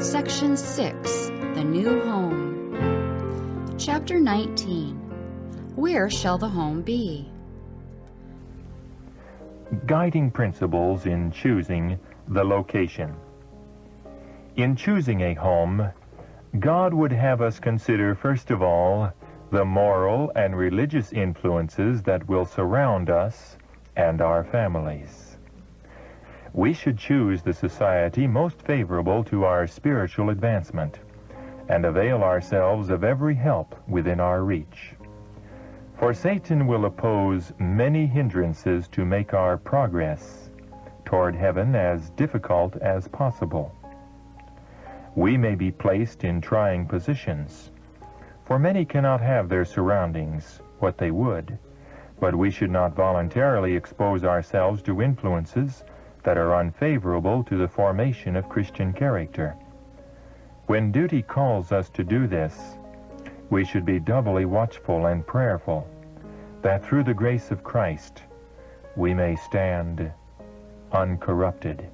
Section 6, The New Home. Chapter 19, Where Shall the Home Be? Guiding principles in choosing the location. In choosing a home, God would have us consider, first of all, the moral and religious influences that will surround us and our families. We should choose the society most favorable to our spiritual advancement and avail ourselves of every help within our reach. For Satan will oppose many hindrances to make our progress toward heaven as difficult as possible. We may be placed in trying positions, for many cannot have their surroundings what they would, but we should not voluntarily expose ourselves to influences that are unfavorable to the formation of Christian character. When duty calls us to do this, we should be doubly watchful and prayerful, that through the grace of Christ we may stand uncorrupted.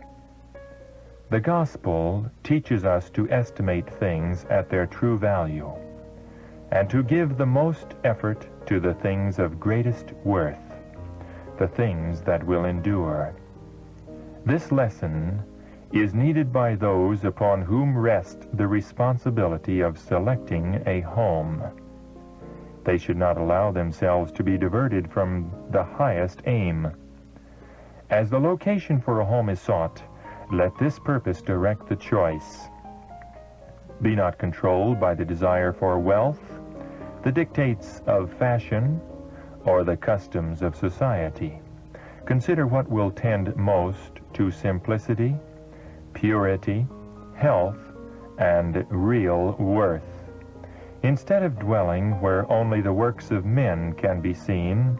The gospel teaches us to estimate things at their true value, and to give the most effort to the things of greatest worth, the things that will endure. This lesson is needed by those upon whom rests the responsibility of selecting a home. They should not allow themselves to be diverted from the highest aim. As the location for a home is sought, let this purpose direct the choice. Be not controlled by the desire for wealth, the dictates of fashion, or the customs of society. Consider what will tend most to simplicity, purity, health, and real worth. Instead of dwelling where only the works of men can be seen,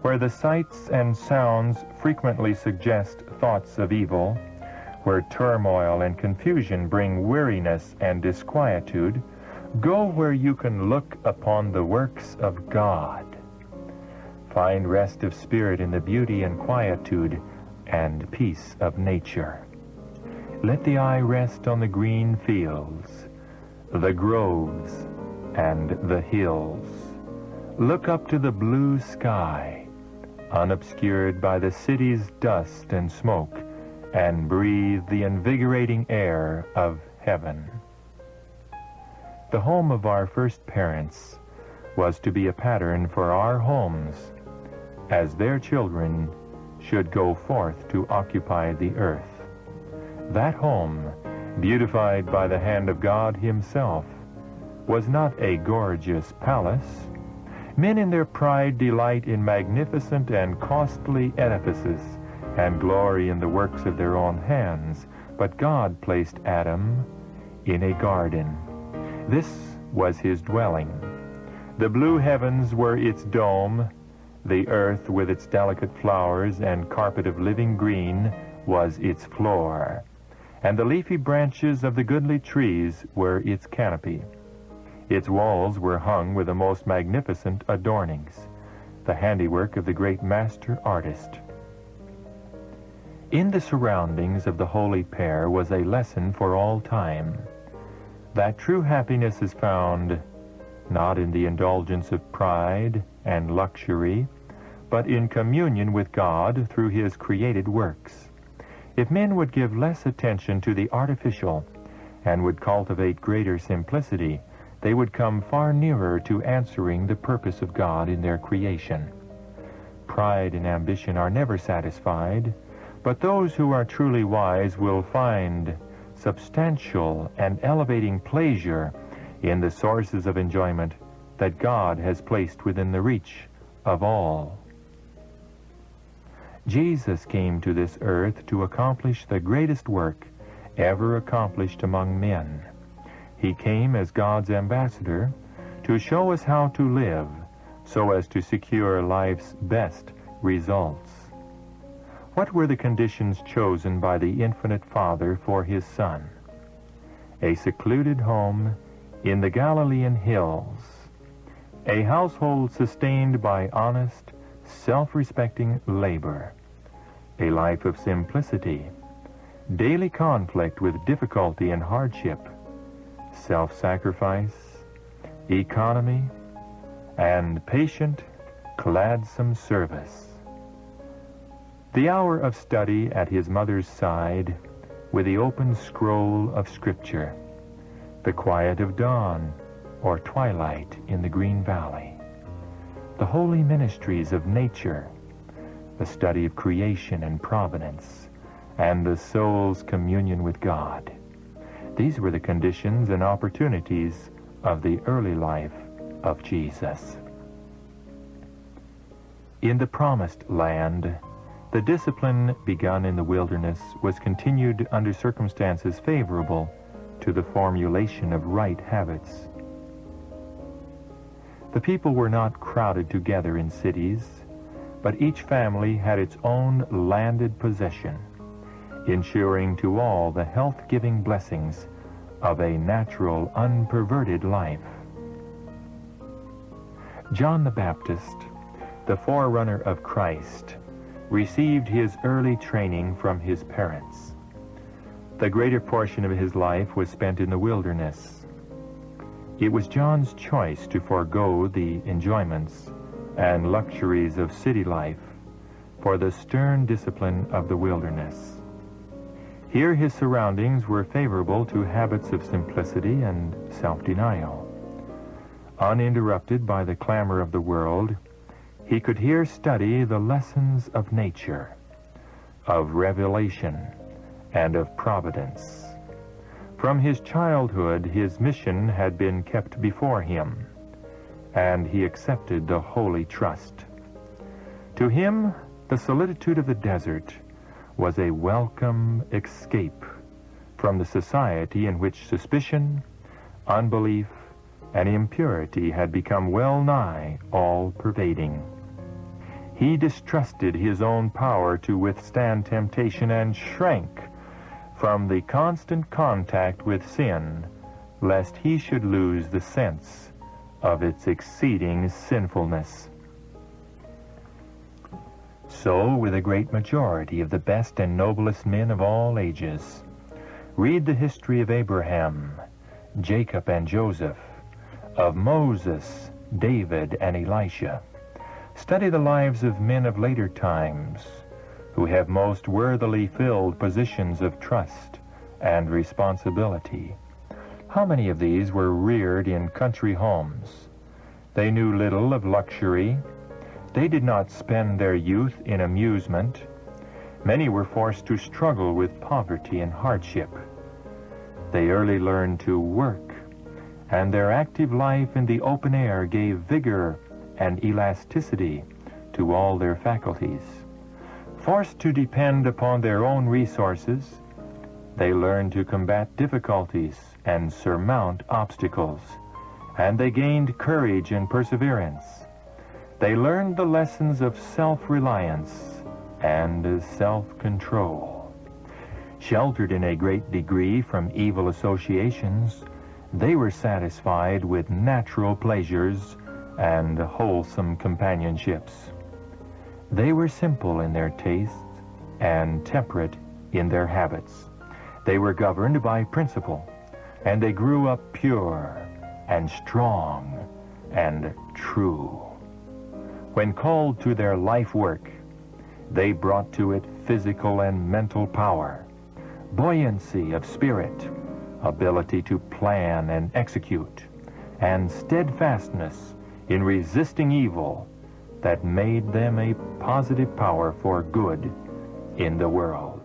where the sights and sounds frequently suggest thoughts of evil, where turmoil and confusion bring weariness and disquietude, go where you can look upon the works of God. Find rest of spirit in the beauty and quietude and peace of nature. Let the eye rest on the green fields, the groves, and the hills. Look up to the blue sky, unobscured by the city's dust and smoke, and breathe the invigorating air of heaven. The home of our first parents was to be a pattern for our homes, as their children should go forth to occupy the earth. That home, beautified by the hand of God Himself, was not a gorgeous palace. Men in their pride delight in magnificent and costly edifices, and glory in the works of their own hands. But God placed Adam in a garden. This was his dwelling. The blue heavens were its dome. The earth with its delicate flowers and carpet of living green was its floor, and the leafy branches of the goodly trees were its canopy. Its walls were hung with the most magnificent adornings, the handiwork of the great master artist. In the surroundings of the holy pair was a lesson for all time, that true happiness is found not in the indulgence of pride and luxury, but in communion with God through His created works. If men would give less attention to the artificial and would cultivate greater simplicity, they would come far nearer to answering the purpose of God in their creation. Pride and ambition are never satisfied, but those who are truly wise will find substantial and elevating pleasure in the sources of enjoyment that God has placed within the reach of all. Jesus came to this earth to accomplish the greatest work ever accomplished among men. He came as God's ambassador to show us how to live so as to secure life's best results. What were the conditions chosen by the infinite Father for His Son? A secluded home in the Galilean hills, a household sustained by honest, self-respecting labor, a life of simplicity, daily conflict with difficulty and hardship, self-sacrifice, economy, and patient, gladsome service. The hour of study at his mother's side with the open scroll of Scripture, the quiet of dawn or twilight in the green valley, the holy ministries of nature, the study of creation and providence, and the soul's communion with God. These were the conditions and opportunities of the early life of Jesus. In the promised land, the discipline begun in the wilderness was continued under circumstances favorable to the formulation of right habits. The people were not crowded together in cities, but each family had its own landed possession, ensuring to all the health-giving blessings of a natural, unperverted life. John the Baptist, the forerunner of Christ, received his early training from his parents. The greater portion of his life was spent in the wilderness. It was John's choice to forego the enjoyments and luxuries of city life for the stern discipline of the wilderness. Here his surroundings were favorable to habits of simplicity and self-denial. Uninterrupted by the clamor of the world, he could here study the lessons of nature, of revelation, and of providence. From his childhood, his mission had been kept before him, and he accepted the holy trust. To him, the solitude of the desert was a welcome escape from the society in which suspicion, unbelief, and impurity had become well nigh all-pervading. He distrusted his own power to withstand temptation and shrank from the constant contact with sin, lest he should lose the sense of its exceeding sinfulness. So with a great majority of the best and noblest men of all ages. Read the history of Abraham, Jacob and Joseph, of Moses, David, and Elisha. Study the lives of men of later times who have most worthily filled positions of trust and responsibility. How many of these were reared in country homes? They knew little of luxury. They did not spend their youth in amusement. Many were forced to struggle with poverty and hardship. They early learned to work, and their active life in the open air gave vigor and elasticity to all their faculties. Forced to depend upon their own resources, they learned to combat difficulties and surmount obstacles, and they gained courage and perseverance. They learned the lessons of self-reliance and self-control. Sheltered in a great degree from evil associations, they were satisfied with natural pleasures and wholesome companionships. They were simple in their tastes and temperate in their habits. They were governed by principle, and they grew up pure and strong and true. When called to their life work, they brought to it physical and mental power, buoyancy of spirit, ability to plan and execute, and steadfastness in resisting evil that made them a positive power for good in the world.